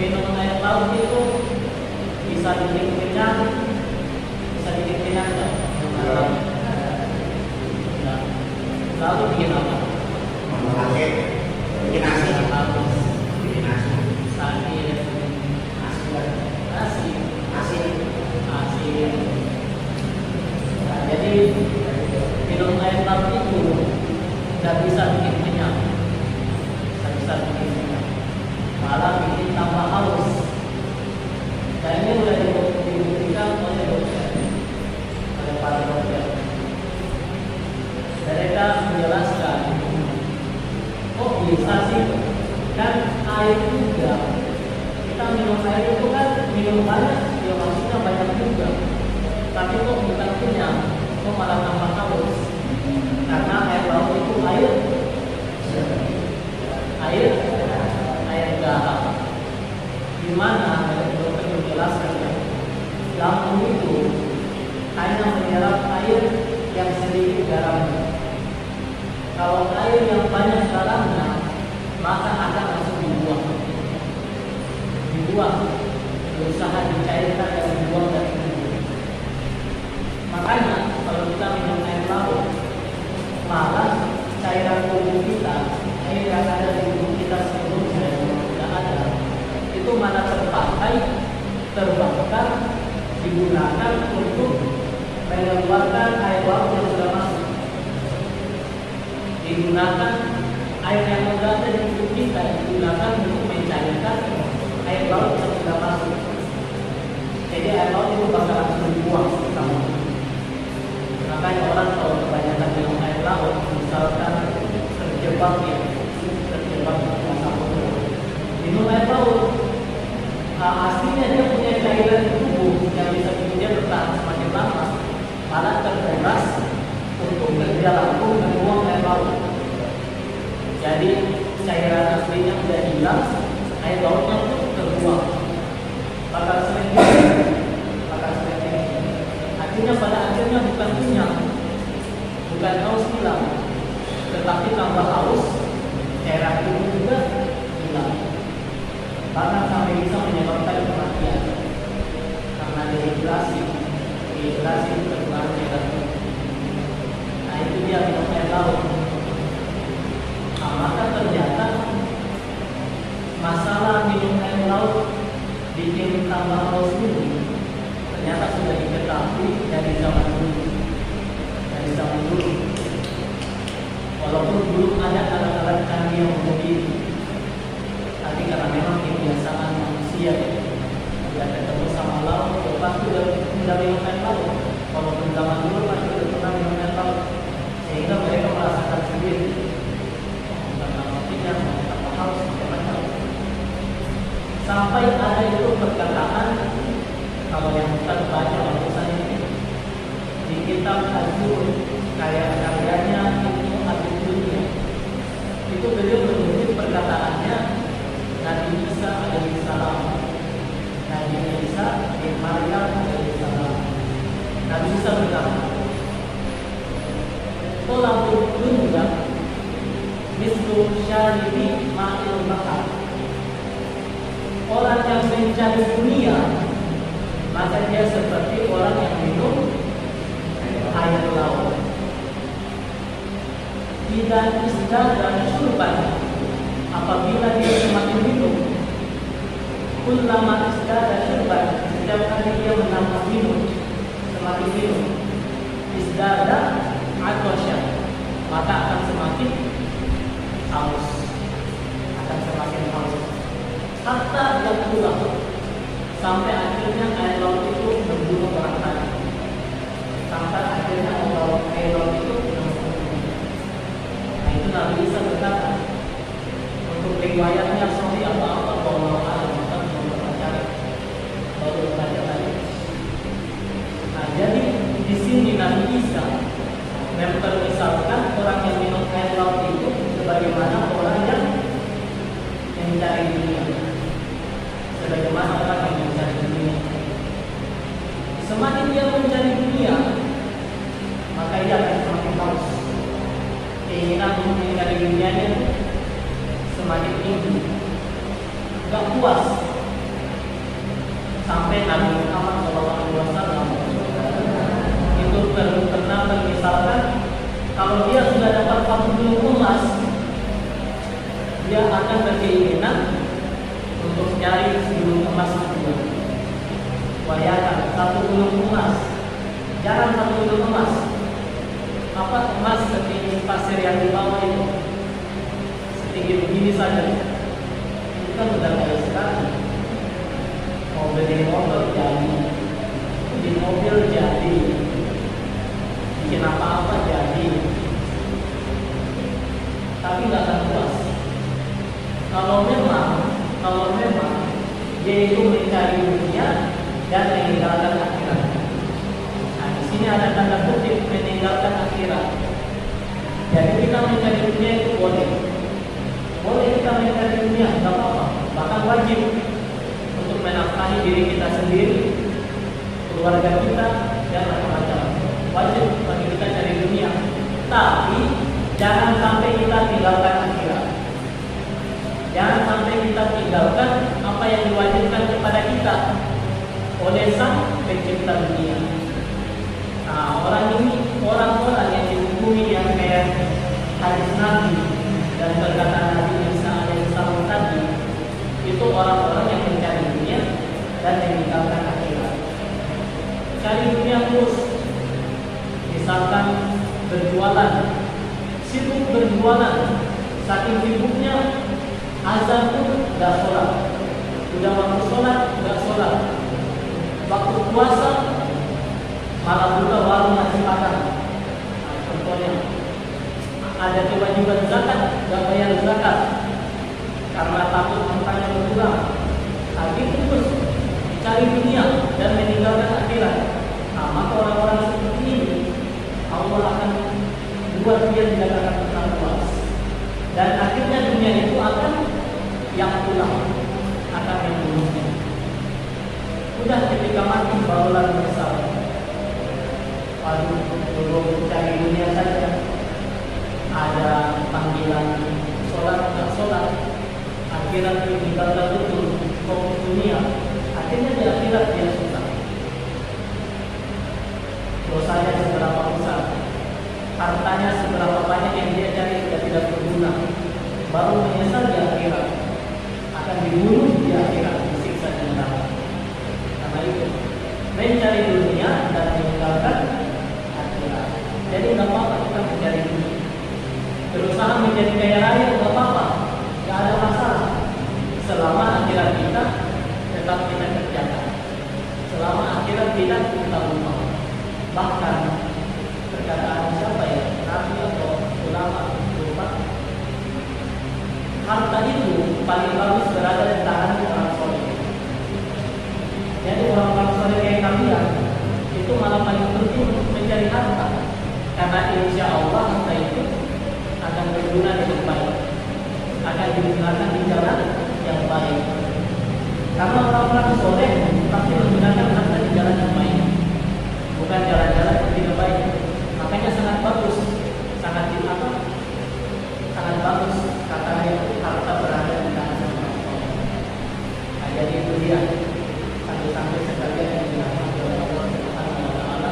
minum air laut itu bisa bikin kenyang, nggak? Nah, lalu bikin apa? Bikin nasi. Habis Bikin nasi. sakit, Nasi. nasi, Nasi. asin. Nah, jadi minum air laut itu nggak bisa bikin kenyang, nggak bisa bikin kenyang, malah bikin tambah haus. Dan ini sudah dibuktikan oleh dokter, oleh para dokter. Mereka menjelaskan, kok bisa sih? Kan air juga, kita minum air itu kan minum banyak, ya maksudnya banyak juga. Tapi kok bukan kenyang, kok malah tambah haus? Karena air laut itu air garam. Gimana dokter menjelaskan ya? Lambung itu hanya menyerap air yang sedikit garamnya. Kalau air yang banyak garamnya, maka akan langsung dibuang, berusaha dicairkan dan dibuang dari tubuh. Makanya kalau kita minum air laut, malah cairan tubuh kita, air yang ada di tubuh kita sebelumnya yang tidak ada, itu malah terpakai, terbakar, digunakan untuk mengeluarkan air laut yang sudah masuk. Digunakan air yang sudah ada di tubuh kita, digunakan untuk mencairkan air laut yang sudah masuk. Jadi air laut itu bakal langsung dibuang pertama. Makanya orang kalau kebanyakan minum air laut, misalkan terjebak masa bodoh, minum air laut, aslinya dia punya cairan di tubuh yang bisa bikin dia bertahan semakin lama, malah terkuras untuk kerja lambung membuang air laut. Jadi cairan aslinya sudah hilang, air lautnya pun terbuang. Bakal sering artinya pada akhirnya bukan kenyang, bukan haus hilang, tetapi tambah haus, cairan tubuh juga hilang. Bahkan sampai bisa menyebabkan kematian karena dehidrasi itu kekurangan cairan tubuh. Nah itu dia minum air laut. Nah, maka ternyata masalah minum air laut bikin tambah haus ini ternyata sudah diketahui dari zaman dulu. Walaupun belum ada alat-alat canggih yang begini, tapi karena memang kebiasaan manusia, sudah ketemu sama laut, pasti sudah minum air laut. Walaupun zaman dulu pasti sudah pernah minum air laut, sehingga mereka merasakan sendiri karena tidak tanpa haus macam-macam. Sampai ada itu perkataan, kalau yang kita baca barusan ini di kitab Al-Jur, karyanya itu Al-Jurnya, itu beliau menyebut perkataannya Nabi Isa alaihissalam, Nabi Isa bin Maryam alaihissalam. Nabi Isa berkata, "Tolabul dunya mislu syaribi ma'il bahar." Orang yang mencari dunia, maka dia seperti orang yang minum air laut. Tidak istilah dan surban, apabila dia semakin minum, kullama istilah dan surban, setiap kali dia menambah minum, semakin minum, istilah dan atosya, maka akan semakin haus, hatta yang pulang. Sampai akhirnya air laut itu membunuh orang tadi. Sampai akhirnya air laut itu membunuh. Nah itu Nabi Isa berkata, untuk riwayatnya sahih apa bahwa kita belum membaca, baru membaca tadi. Nah jadi di sini Nabi Isa mempermisalkan orang yang minum air laut itu sebagaimana orang yang mencari dunia. Sebagaimana orang yang mencari dunia, semakin dia mencari dunia, maka ia akan semakin haus. Keinginan untuk mencari dunianya semakin tinggi, gak puas sampai Nabi Muhammad SAW itu pernah bermisalkan kalau dia sudah dapat 40 emas, dia akan berkeinginan untuk cari 10 emas kedua. Bayangkan 10 emas, jangan 10 emas. Apa emas setinggi pasir yang di bawah itu? Setinggi begini saja. Itu kan udah kaya sekali. Mau beli mobil jadi, beli mobil jadi, bikin apa-apa jadi, tapi nggak akan puas. Kalau memang dia itu mencari dunia dan meninggalkan akhirat. Nah, di sini ada tanda kutip meninggalkan akhirat. Jadi kita mencari dunia itu boleh kita mencari dunia, nggak apa-apa, bahkan wajib untuk menafkahi diri kita sendiri, keluarga kita, dan macam-macam. Wajib bagi kita cari dunia, tapi jangan sampai kita tinggalkan akhirat. Jangan sampai kita tinggalkan apa yang diwajibkan kepada kita oleh Sang Pencipta dunia. Nah, orang-orang yang dihukumi yang kayak hadis Nabi dan perkataan Nabi Isa alaihissalam tadi, itu orang-orang yang mencari dunia dan meninggalkan akhirat. Cari dunia terus, misalkan berjualan, sibuk berjualan, saking sibuknya azan pun nggak sholat, udah waktu sholat nggak sholat, waktu puasa malah buka warung nasi padang. Nah, contohnya ada kewajiban zakat nggak bayar zakat karena takut hartanya berkurang. Tapi terus cari dunia dan meninggalkan akhirat. Nah, maka orang-orang seperti ini Allah akan buat dia tidak akan pernah puas, dan akhirnya dunia itu akan yang pulang, akan yang buruknya. Udah ketika mati barulah menyesal. Waduh, dulu cari dunia saja, ada panggilan sholat nggak sholat, akhirat meninggalkan betul fokus dunia, akhirnya di akhirat dia susah. Dosanya seberapa besar, hartanya seberapa banyak yang dia cari sudah tidak berguna, baru menyesal di akhirat, akan dibunuh di akhirat, disiksa di neraka. Karena itu mencari dunia dan meninggalkan akhirat. Jadi nggak apa-apa kita mencari dunia, berusaha menjadi kaya raya nggak apa-apa, nggak ada masalah, selama akhirat kita tetap kita kerjakan, selama akhirat tidak kita lupa. Bahkan perkataan siapa ya, Nabi atau ulama lupa, harta itu paling bagus berada di tangan orang soleh. Jadi orang-orang soleh kayak kalian itu malah paling penting untuk mencari harta, karena insya Allah harta itu akan berguna dengan baik, akan digunakan di jalan yang baik. Karena orang-orang soleh pasti menggunakan harta di jalan yang baik, bukan jalan-jalan yang tidak baik. Makanya sangat bagus, sangat bagus katanya itu harta berada di tangan orang soleh. Nah, jadi itu dia sampai sekalian yang dirahmati oleh Allah Subhanahu wa Ta'ala.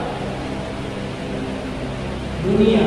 Dunia